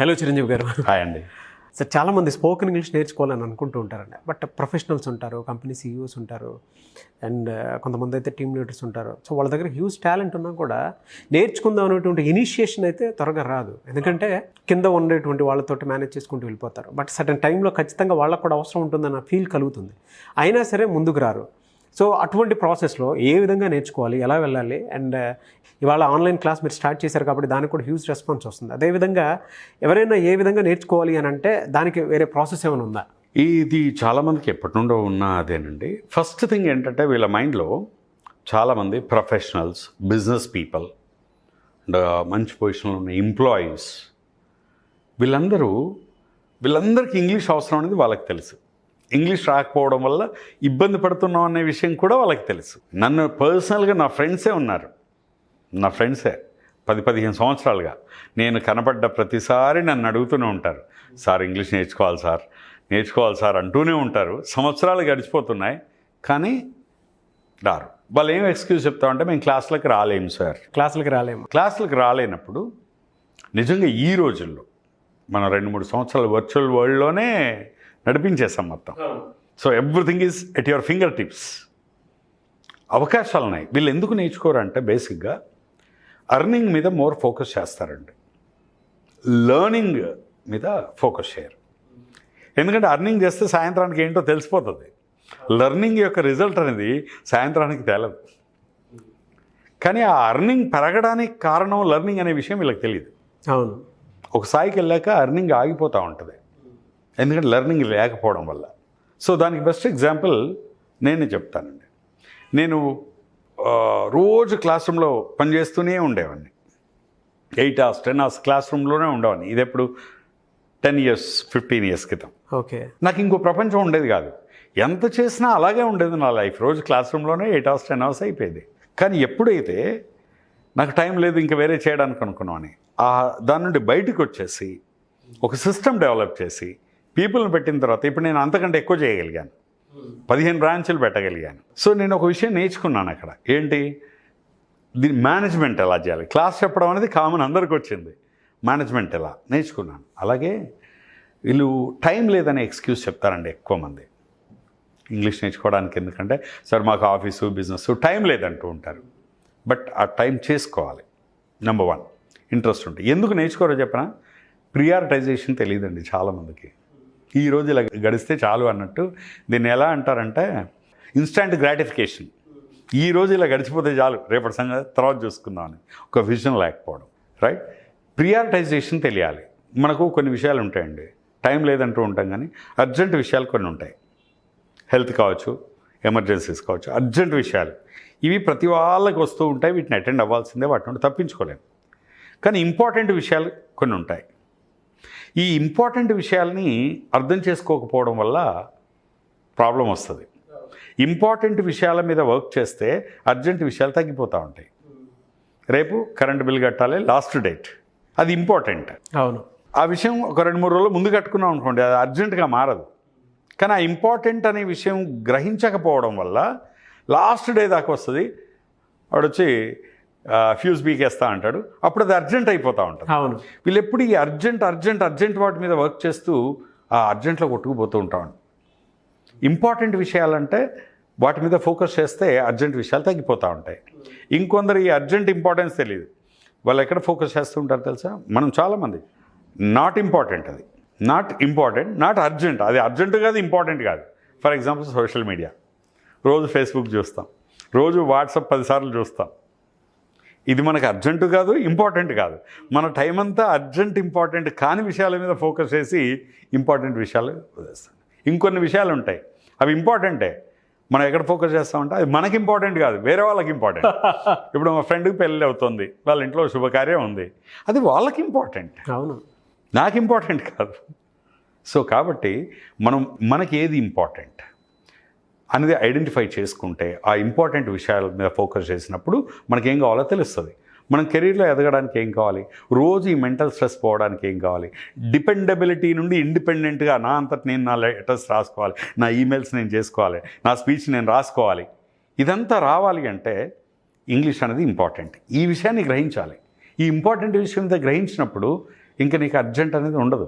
Hello Chiranjeevi గారు. Hi అండి. Sir చాలామంది స్పోకెన్ ఇంగ్లీష్ నేర్చుకోవాలని అనుకుంటూ ఉంటారండి. బట్ ప్రొఫెషనల్స్ ఉంటారు, కంపెనీ సీఈఓస్ ఉంటారు, అండ్ కొంతమంది అయితే టీమ్ లీడర్స్ ఉంటారు. సో వాళ్ళ దగ్గర హ్యూజ్ టాలెంట్ ఉన్నా కూడా నేర్చుకుందాం అనేటువంటి ఇనిషియేషన్ అయితే త్వరగా రాదు. ఎందుకంటే కింద ఉండేటువంటి వాళ్ళతోటి మేనేజ్ చేసుకుంటూ వెళ్ళిపోతారు. బట్ సర్టన్ టైంలో ఖచ్చితంగా వాళ్ళకు కూడా అవసరం ఉంటుందన్న ఫీల్ కలుగుతుంది. అయినా సరే ముందుకు రారు. సో అటువంటి ప్రాసెస్లో ఏ విధంగా నేర్చుకోవాలి, ఎలా వెళ్ళాలి, అండ్ ఇవాళ ఆన్లైన్ క్లాస్ మీరు స్టార్ట్ చేశారు కాబట్టి దానికి కూడా హ్యూజ్ రెస్పాన్స్ వస్తుంది. అదేవిధంగా ఎవరైనా ఏ విధంగా నేర్చుకోవాలి అని అంటే దానికి వేరే ప్రాసెస్ ఏమైనా ఉందా? ఇది చాలామందికి ఎప్పటి నుండో ఉన్న అదేనండి. ఫస్ట్ థింగ్ ఏంటంటే వీళ్ళ మైండ్లో చాలామంది ప్రొఫెషనల్స్, బిజినెస్ పీపుల్ అండ్ మంచి పొజిషన్లో ఉన్న ఎంప్లాయీస్ వీళ్ళందరికీ ఇంగ్లీష్ అవసరం అనేది వాళ్ళకి తెలుసు. ఇంగ్లీష్ రాకపోవడం వల్ల ఇబ్బంది పడుతున్నాం అనే విషయం కూడా వాళ్ళకి తెలుసు. నన్ను పర్సనల్గా నా ఫ్రెండ్సే ఉన్నారు. నా ఫ్రెండ్సే 10-15 సంవత్సరాలుగా నేను కనపడ్డ ప్రతిసారి నన్ను అడుగుతూనే ఉంటారు, సార్ ఇంగ్లీష్ నేర్చుకోవాలి సార్ అంటూనే ఉంటారు. సంవత్సరాలు గడిచిపోతున్నాయి కానీ రారు. వాళ్ళు ఏం ఎక్స్క్యూజ్ చెప్తామంటే మేము క్లాసులకు రాలేము సార్. క్లాసులకు రాలేనప్పుడు నిజంగా ఈ రోజుల్లో మనం 2-3 సంవత్సరాలు వర్చువల్ వరల్డ్లోనే నడిపించేస్తాం మొత్తం. So everything is at your finger tips. అవకాశాలు ఉన్నాయి. వీళ్ళు ఎందుకు నేర్చుకోరంటే బేసిక్గా అర్నింగ్ మీద మోర్ ఫోకస్ చేస్తారండి, లర్నింగ్ మీద ఫోకస్ చేయరు. ఎందుకంటే అర్నింగ్ చేస్తే సాయంత్రానికి ఏంటో తెలిసిపోతుంది. లర్నింగ్ యొక్క రిజల్ట్ అనేది సాయంత్రానికి తేలదు. కానీ ఆ అర్నింగ్ పెరగడానికి కారణం లర్నింగ్ అనే విషయం వీళ్ళకి తెలియదు. అవును, ఒక స్థాయికి వెళ్ళాక అర్నింగ్ ఆగిపోతూ ఉంటుంది, ఎందుకంటే లర్నింగ్ లేకపోవడం వల్ల. సో దానికి బెస్ట్ ఎగ్జాంపుల్ నేనే చెప్తానండి. నేను రోజు క్లాస్ రూమ్లో పనిచేస్తూనే ఉండేవాడిని. 8 hours 10 hours క్లాస్ రూమ్లోనే ఉండేవాడిని. ఇది ఎప్పుడు 10 years 15 years క్రితం. ఓకే, నాకు ఇంకో ప్రపంచం ఉండేది కాదు. ఎంత చేసినా అలాగే ఉండేది నా లైఫ్. రోజు క్లాస్ రూమ్లోనే 8 hours 10 hours అయిపోయేది. కానీ ఎప్పుడైతే నాకు టైం లేదు ఇంకా వేరే చేయడానికి అనుకున్నామని దాని నుండి బయటకు వచ్చేసి ఒక సిస్టమ్ డెవలప్ చేసి పీపుల్ని పెట్టిన తర్వాత ఇప్పుడు నేను అంతకంటే ఎక్కువ చేయగలిగాను. 15 బ్రాంచులు పెట్టగలిగాను. సో నేను ఒక విషయం నేర్చుకున్నాను అక్కడ. ఏంటి, దీని మేనేజ్మెంట్ ఎలా చేయాలి. క్లాస్ చెప్పడం అనేది కామన్, అందరికి వచ్చింది. మేనేజ్మెంట్ ఎలా నేర్చుకున్నాను. అలాగే వీళ్ళు టైం లేదనే ఎక్స్క్యూజ్ చెప్తారండి ఎక్కువ మంది ఇంగ్లీష్ నేర్చుకోవడానికి. ఎందుకంటే సార్ మాకు ఆఫీసు బిజినెస్ టైం లేదంటూ ఉంటారు. బట్ ఆ టైం చేసుకోవాలి. నెంబర్ 1 ఇంట్రెస్ట్ ఉంటుంది. ఎందుకు నేర్చుకోరో చెప్పనా, ప్రియారిటైజేషన్ తెలియదండి చాలామందికి. ఈరోజు ఇలా గడిస్తే చాలు అన్నట్టు దీన్ని ఎలా అంటారంటే ఇన్స్టాంట్ గ్రాటిఫికేషన్. ఈరోజు ఇలా గడిచిపోతే చాలు, రేపటి సంగతి తర్వాత చూసుకుందామని ఒక విజన్ లేకపోవడం. రైట్, ప్రియారిటైజేషన్ తెలియాలి. మనకు కొన్ని విషయాలు ఉంటాయండి, టైం లేదంటూ ఉంటాం కానీ అర్జెంట్ విషయాలు కొన్ని ఉంటాయి. హెల్త్ కావచ్చు, ఎమర్జెన్సీస్ కావచ్చు, అర్జెంట్ విషయాలు ఇవి ప్రతి వాళ్ళకి వస్తూ ఉంటాయి. వీటిని అటెండ్ అవ్వాల్సిందే, వాటి నుండి తప్పించుకోలేము. కానీ ఇంపార్టెంట్ విషయాలు కొన్ని ఉంటాయి. ఈ ఇంపార్టెంట్ విషయాల్ని అర్థం చేసుకోకపోవడం వల్ల ప్రాబ్లం వస్తుంది. ఇంపార్టెంట్ విషయాల మీద వర్క్ చేస్తే అర్జెంట్ విషయాలు తగ్గిపోతూ ఉంటాయి. రేపు కరెంట్ బిల్ కట్టాలి, లాస్ట్ డేట్, అది ఇంపార్టెంట్. అవును, ఆ విషయం ఒక 2-3 రోజులు ముందు కట్టుకున్నాం అనుకోండి, అది అర్జెంటుగా మారదు. కానీ ఆ ఇంపార్టెంట్ అనే విషయం గ్రహించకపోవడం వల్ల లాస్ట్ డే దాకా వస్తుంది. వాడు వచ్చి ఫ్యూజ్ బీకేస్తా అంటాడు, అప్పుడు అది అర్జెంట్ అయిపోతూ ఉంటుంది. అవును, వీళ్ళు ఎప్పుడు ఈ అర్జెంట్ వాటి మీద వర్క్ చేస్తూ ఆ అర్జెంట్లో కొట్టుకుపోతూ ఉంటామండి. ఇంపార్టెంట్ విషయాలంటే వాటి మీద ఫోకస్ చేస్తే అర్జెంట్ విషయాలు తగ్గిపోతూ ఉంటాయి. ఇంకొందరు ఈ అర్జెంట్ ఇంపార్టెన్స్ తెలియదు. వాళ్ళు ఎక్కడ ఫోకస్ చేస్తూ ఉంటారు తెలుసా, మనం చాలామంది నాట్ ఇంపార్టెంట్, అది నాట్ ఇంపార్టెంట్, నాట్ అర్జెంట్. అది అర్జెంట్ కాదు, ఇంపార్టెంట్ కాదు. ఫర్ ఎగ్జాంపుల్ సోషల్ మీడియా, రోజు ఫేస్బుక్ చూస్తాం, రోజు వాట్సాప్ 10 సార్లు చూస్తాం. ఇది మనకు అర్జెంటు కాదు, ఇంపార్టెంట్ కాదు. మన టైం అంతా అర్జెంట్ ఇంపార్టెంట్ కాని విషయాల మీద ఫోకస్ చేసి ఇంపార్టెంట్ విషయాలు వదిలేస్తాం. ఇంకొన్ని విషయాలు ఉంటాయి, అవి ఇంపార్టెంటే, మనం ఎక్కడ ఫోకస్ చేస్తామంటే అది మనకి ఇంపార్టెంట్ కాదు, వేరే వాళ్ళకి ఇంపార్టెంట్. ఇప్పుడు మా ఫ్రెండ్కి పెళ్ళి అవుతుంది, వాళ్ళ ఇంట్లో శుభకార్యం ఉంది, అది వాళ్ళకి ఇంపార్టెంట్. అవును, నాకు ఇంపార్టెంట్ కాదు. సో కాబట్టి మనకి ఏది ఇంపార్టెంట్ అనేది ఐడెంటిఫై చేసుకుంటే ఆ ఇంపార్టెంట్ విషయాల మీద ఫోకస్ చేసినప్పుడు మనకేం కావాలో తెలుస్తుంది. మనం కెరీర్లో ఎదగడానికి ఏం కావాలి, రోజు ఈ మెంటల్ స్ట్రెస్ పోవడానికి ఏం కావాలి, డిపెండబిలిటీ నుండి ఇండిపెండెంట్గా నా అంతటి నేను నా లెటర్స్ రాసుకోవాలి, నా ఈమెయిల్స్ నేను చేసుకోవాలి, నా స్పీచ్ నేను రాసుకోవాలి. ఇదంతా రావాలి అంటే ఇంగ్లీష్ అనేది ఇంపార్టెంట్. ఈ విషయాన్ని గ్రహించాలి. ఈ ఇంపార్టెంట్ విషయం మీద గ్రహించినప్పుడు ఇంకా నీకు అర్జెంట్ అనేది ఉండదు.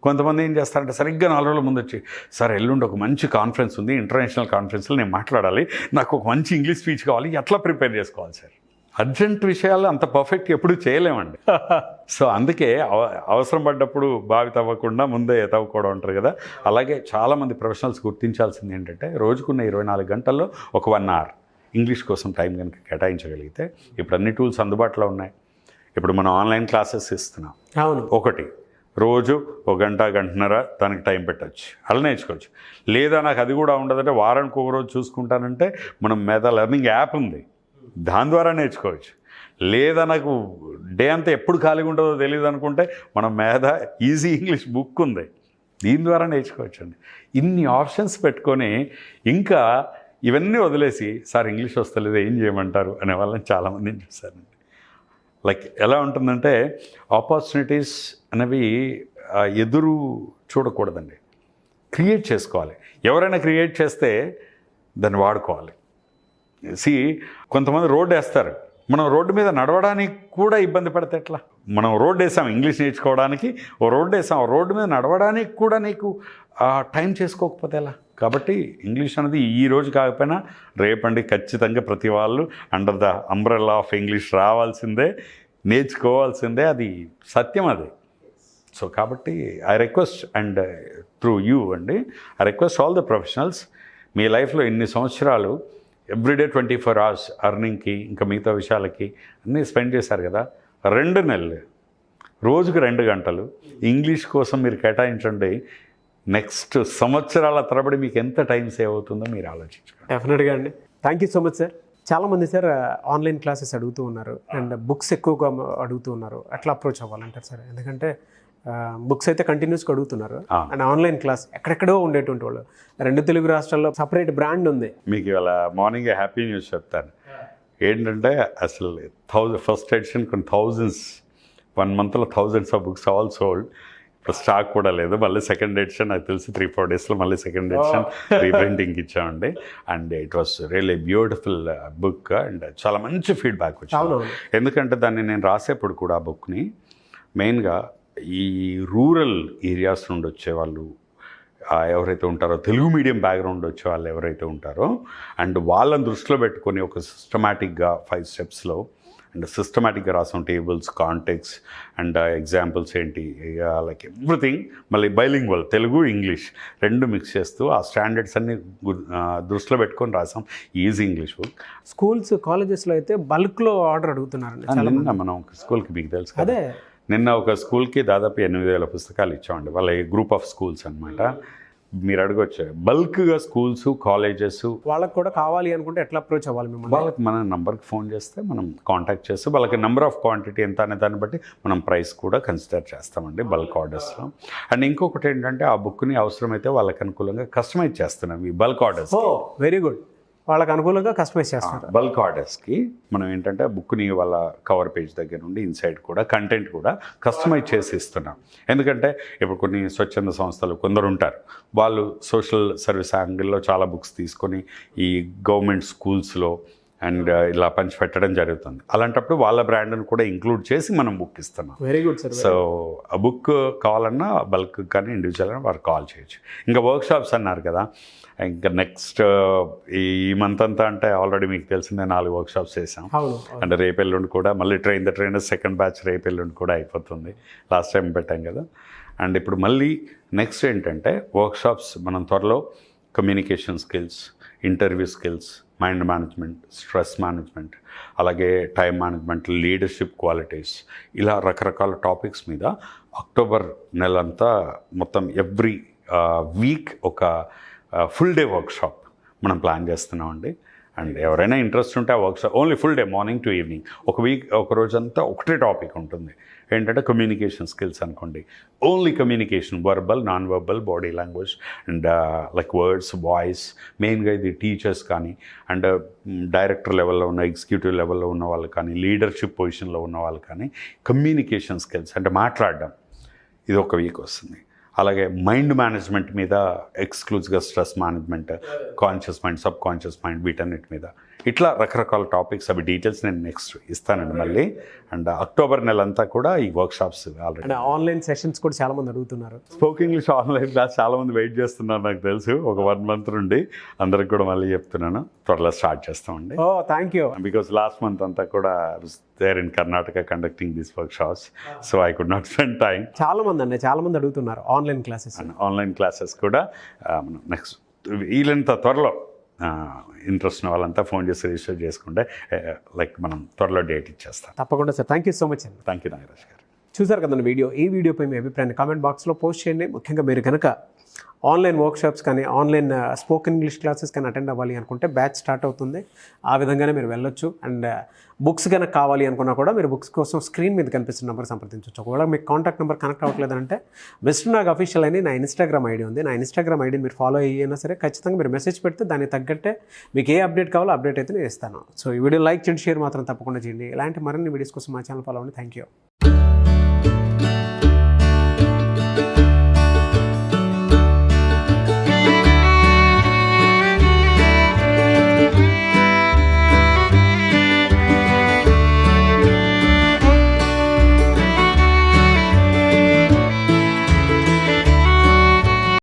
కొంతమంది ఏం చేస్తారంటే సరిగ్గా 4 రోజుల ముందు వచ్చి, సార్ ఎల్లుండి ఒక మంచి కాన్ఫరెన్స్ ఉంది, ఇంటర్నేషనల్ కాన్ఫరెన్స్లో నేను మాట్లాడాలి, నాకు ఒక మంచి ఇంగ్లీష్ స్పీచ్ కావాలి, ఎట్లా ప్రిపేర్ చేసుకోవాలి సార్? అర్జెంట్ విషయాలు అంత పర్ఫెక్ట్ ఎప్పుడూ చేయలేమండి. సో అందుకే అవసరం పడ్డప్పుడు బావి తవ్వకుండా ముందే తవ్వుకోవడం అంటారు కదా. అలాగే చాలామంది ప్రొఫెషనల్స్ గుర్తించాల్సింది ఏంటంటే రోజుకున్న 24 గంటల్లో ఒక 1 hour ఇంగ్లీష్ కోసం టైం కనుక కేటాయించగలిగితే, ఇప్పుడు అన్ని టూల్స్ అందుబాటులో ఉన్నాయి. ఇప్పుడు మనం ఆన్లైన్ క్లాసెస్ ఇస్తున్నాం. అవును. ఒకటి రోజు 1 గంట గంటన్నర దానికి టైం పెట్టచ్చు, అలా నేర్చుకోవచ్చు. లేదా నాకు అది కూడా ఉండదంటే వారానికి ఒక రోజు చూసుకుంటానంటే మనం మెథా లెర్నింగ్ యాప్ ఉంది, దాని ద్వారా నేర్చుకోవచ్చు. లేదా నాకు డే అంతా ఎప్పుడు ఖాళీగా ఉంటుందో తెలియదు అనుకుంటే మనం మేధా ఈజీ ఇంగ్లీష్ బుక్ ఉంది, దీని ద్వారా నేర్చుకోవచ్చు అండి. ఇన్ని ఆప్షన్స్ పెట్టుకొని ఇంకా ఇవన్నీ వదిలేసి సార్ ఇంగ్లీష్ వస్తలేదు ఏం చేయమంటారు అనే వాళ్ళని చాలామందిని చూశానండి. లైక్ ఎలా ఉంటుందంటే ఆపర్చునిటీస్ అనేవి ఎదురు చూడకూడదండి, క్రియేట్ చేసుకోవాలి. ఎవరైనా క్రియేట్ చేస్తే దాన్ని వాడుకోవాలి. కొంతమంది రోడ్డు వేస్తారు, మనం రోడ్డు మీద నడవడానికి కూడా ఇబ్బంది పడితే ఎట్లా? మనం రోడ్డు వేసాం ఇంగ్లీష్ నేర్చుకోవడానికి, ఓ రోడ్డు వేసాం, ఆ రోడ్డు మీద నడవడానికి కూడా నీకు టైం చేసుకోకపోతే ఎలా? కాబట్టి ఇంగ్లీష్ అనేది ఈ రోజు కాకపోయినా రేపండి ఖచ్చితంగా ప్రతి వాళ్ళు under the umbrella of English రావాల్సిందే, నేర్చుకోవాల్సిందే, అది సత్యం అది. సో కాబట్టి I request and through you అండి, I request all the professionals, మీ లైఫ్లో ఇన్ని సంవత్సరాలు ఎవ్రీడే 24 hours అర్నింగ్కి ఇంకా మిగతా విషయాలకి అన్నీ స్పెండ్ చేశారు కదా, 2 నెలలు రోజుకు 2 గంటలు ఇంగ్లీష్ కోసం మీరు కేటాయించండి. నెక్స్ట్ సంవత్సరాల తరబడి మీకు ఎంత టైం సేవ్ అవుతుందో మీరు ఆలోచించుకోండి. డెఫినెట్గా అండి. Thank you so much sir. చాలామంది సార్ ఆన్లైన్ క్లాసెస్ అడుగుతూ ఉన్నారు అండ్ బుక్స్ ఎక్కువగా అడుగుతూ ఉన్నారు. ఎట్లా అప్రోచ్ అవ్వాలంటారు సార్? ఎందుకంటే బుక్స్ అయితే కంటిన్యూస్గా అడుగుతున్నారు అండ్ ఆన్లైన్ క్లాస్ ఎక్కడెక్కడో ఉండేటువంటి వాళ్ళు 2 తెలుగు రాష్ట్రాల్లో సపరేట్ బ్రాండ్ ఉంది. మీకు ఇవాళ మార్నింగ్ హ్యాపీ న్యూస్ చెప్తాను. ఏంటంటే అసలు ఫస్ట్ ఎడిషన్ కొన్ని thousands, 1 monthలో thousands of books all sold. ఇప్పుడు స్టాక్ కూడా లేదు. మళ్ళీ సెకండ్ ఎడిషన్ నాకు తెలిసి 3-4 daysలో మళ్ళీ సెకండ్ ఎడిషన్ రీప్రింటింగ్కి ఇచ్చామండి. And it was really beautiful book and చాలా మంచి ఫీడ్బ్యాక్ వచ్చింది. ఎందుకంటే దాన్ని నేను రాసేప్పుడు కూడా ఆ బుక్ని మెయిన్గా ఈ రూరల్ ఏరియాస్ నుండి వచ్చేవాళ్ళు ఎవరైతే ఉంటారో, తెలుగు మీడియం బ్యాక్గ్రౌండ్ వచ్చే వాళ్ళు ఎవరైతే ఉంటారో, అండ్ వాళ్ళని దృష్టిలో పెట్టుకొని ఒక సిస్టమాటిక్గా 5 steps అండ్ సిస్టమాటిక్గా రాసాం. టేబుల్స్, కాంటెక్స్ట్ అండ్ ఎగ్జాంపుల్స్ ఏంటి, లైక్ ఎవ్రీథింగ్. మళ్ళీ బైలింగ్వల్ తెలుగు ఇంగ్లీష్ 2 మిక్స్ చేస్తూ ఆ స్టాండర్డ్స్ అన్ని దృష్టిలో పెట్టుకొని రాసాం ఈజీ ఇంగ్లీష్ బుక్. స్కూల్స్, కాలేజెస్లో అయితే బల్క్లో ఆర్డర్ అడుగుతున్నారండి. నిన్న మనం ఒక స్కూల్కి మీకు తెలుసు కదా, నిన్న ఒక స్కూల్కి దాదాపు 8,000 పుస్తకాలు ఇచ్చామండి. వాళ్ళ గ్రూప్ ఆఫ్ స్కూల్స్ అనమాట. మీరు అడగొచ్చు బల్క్గా స్కూల్స్, కాలేజెస్ వాళ్ళకి కూడా కావాలి అనుకుంటే ఎట్లా అప్రోచ్ అవ్వాలి మిమ్మల్ని? వాళ్ళకి మన నెంబర్కి ఫోన్ చేస్తే మనం కాంటాక్ట్ చేస్తే వాళ్ళకి నెంబర్ ఆఫ్ క్వాంటిటీ ఎంత అనే దాన్ని బట్టి మనం ప్రైస్ కూడా కన్సిడర్ చేస్తామండి బల్క్ ఆర్డర్స్లో. అండ్ ఇంకొకటి ఏంటంటే ఆ బుక్ని అవసరమైతే వాళ్ళకి అనుకూలంగా కస్టమైజ్ చేస్తున్నాం ఈ బల్క్ ఆర్డర్స్. Very good. వాళ్ళకి అనుకూలంగా కస్టమైజ్ చేస్తారు. బల్క్ ఆర్డర్స్కి మనం ఏంటంటే బుక్ని వాళ్ళ కవర్ పేజ్ దగ్గర నుండి ఇన్సైడ్ కూడా కంటెంట్ కూడా కస్టమైజ్ చేసి ఇస్తున్నాం. ఎందుకంటే ఇప్పుడు కొన్ని స్వచ్ఛంద సంస్థలు కొందరు ఉంటారు, వాళ్ళు సోషల్ సర్వీస్ యాంగిల్లో చాలా బుక్స్ తీసుకొని ఈ గవర్నమెంట్ స్కూల్స్లో అండ్ ఇలా పంచి పెట్టడం జరుగుతుంది. అలాంటప్పుడు వాళ్ళ బ్రాండ్ని కూడా ఇంక్లూడ్ చేసి మనం బుక్ ఇస్తున్నాం. Very good sir. సో ఆ బుక్ కావాలన్నా బల్క్ కానీ ఇండివిజువల్ అని వారు కాల్ చేయొచ్చు. ఇంకా వర్క్షాప్స్ అన్నారు కదా, ఇంకా నెక్స్ట్ ఈ మంత్ అంతా అంటే ఆల్రెడీ మీకు తెలిసిందే 4 వర్క్షాప్స్ చేసాం. అంటే రేపెల్లుండి కూడా మళ్ళీ train the trainer second batch రేపెల్లుండి కూడా అయిపోతుంది. లాస్ట్ టైం పెట్టాం కదా. అండ్ ఇప్పుడు మళ్ళీ నెక్స్ట్ ఏంటంటే వర్క్షాప్స్ మనం త్వరలో communication skills, interview skills, mind management, stress management, అలాగే టైం మేనేజ్మెంట్, లీడర్షిప్ క్వాలిటీస్, ఇలా రకరకాల టాపిక్స్ మీద అక్టోబర్ నెలంతా మొత్తం ఎవ్రీ వీక్ ఒక ఫుల్ డే వర్క్షాప్ మనం ప్లాన్ చేస్తున్నామండి. అండ్ ఎవరైనా ఇంట్రెస్ట్ ఉంటే ఆ workshop only full day morning to evening, ఒక రోజంతా ఒకటే టాపిక్ ఉంటుంది. ఏంటంటే కమ్యూనికేషన్ స్కిల్స్ అనుకోండి, only communication, verbal, non verbal, body language and like words, voice. మెయిన్గా ఇది టీచర్స్ కానీ అండ్ డైరెక్టర్ లెవెల్లో ఉన్న, ఎగ్జిక్యూటివ్ లెవెల్లో ఉన్న వాళ్ళు కానీ, లీడర్షిప్ పొజిషన్లో ఉన్న వాళ్ళు కానీ కమ్యూనికేషన్ స్కిల్స్ అంటే మాట్లాడడం, ఇది ఒక వీక్ వస్తుంది. అలాగే మైండ్ మేనేజ్మెంట్ మీద ఎక్స్క్లూజివ్గా stress management, conscious mind, sub conscious mind, వీటన్నిటి మీద ఇట్లా రకరకాల టాపిక్స్ అవి డీటెయిల్స్ నేను నెక్స్ట్ ఇస్తానండి మళ్ళీ. అండ్ అక్టోబర్ నెల అంతా కూడా ఈ workshops already. And online sessions కూడా చాలామంది అడుగుతున్నారు. స్పోకెన్ ఇంగ్లీష్ ఆన్లైన్ క్లాస్ చాలామంది వెయిట్ చేస్తున్నారు నాకు తెలుసు. ఒక 1 month నుండి అందరికి కూడా మళ్ళీ చెప్తున్నాను, త్వరలో స్టార్ట్ చేస్తామండి. Oh thank you. Because last month అంతా కూడా there in Karnataka conducting these workshops, so I could not spend time. చాలామంది అడుగుతున్నారు ఆన్లైన్ క్లాసెస్. ఆన్లైన్ క్లాసెస్ కూడా నెక్స్ట్ వీళ్ళంత త్వరలో ఇంట్రెస్ట్ ఉన్న వాళ్ళంతా ఫోన్ చేసి రిజిస్టర్ చేసుకుంటే లైక్ మనం త్వరలో డేట్ ఇచ్చేస్తాం. తప్పకుండా sir. Thank you so much అండి. థ్యాంక్ యూ నాగరాజ్ గారు. చూసారు కదండి వీడియో. ఈ వీడియోపై మీ అభిప్రాయాన్ని కామెంట్ బాక్స్లో పోస్ట్ చేయండి. ముఖ్యంగా మీరు కనుక ఆన్లైన్ వర్క్షాప్స్ కానీ ఆన్లైన్ స్పోకెన్ ఇంగ్లీష్ క్లాసెస్ కానీ అటెండ్ అవ్వాలి అనుకుంటే బ్యాచ్ స్టార్ట్ అవుతుంది. ఆ విధంగానే మీరు వెళ్ళొచ్చు. అండ్ బుక్స్ కనుక కావాలి అనుకున్నా కూడా మీరు బుక్స్ కోసం స్క్రీన్ మీద కనిపిస్తున్న నెంబర్ సంప్రదించవచ్చు. ఒకవేళ మీకు కాంటాక్ట్ నెంబర్ కనెక్ట్ అవ్వట్లేదంటే మిస్టర్ నాగ్ అఫీషియల్ అని నా ఇన్స్టాగ్రామ్ ఐడి ఉంది. నా ఇన్స్టాగ్రామ్ ఐడిని మీరు ఫాలో అయ్యినా సరే ఖచ్చితంగా మీరు మెసేజ్ పెడితే దానికి తగ్గట్టే మీకు ఏ అప్డేట్ కావాలో అప్డేట్ అయితే నేను ఇస్తాను. సో ఈ వీడియో లైక్ చేయండి, షేర్ మాత్రం తప్పకుండా చేయండి. ఇలాంటి మరిన్ని వీడియోస్ కోసం మా ఛానల్ ఫాలో అవ్వండి. Thank you.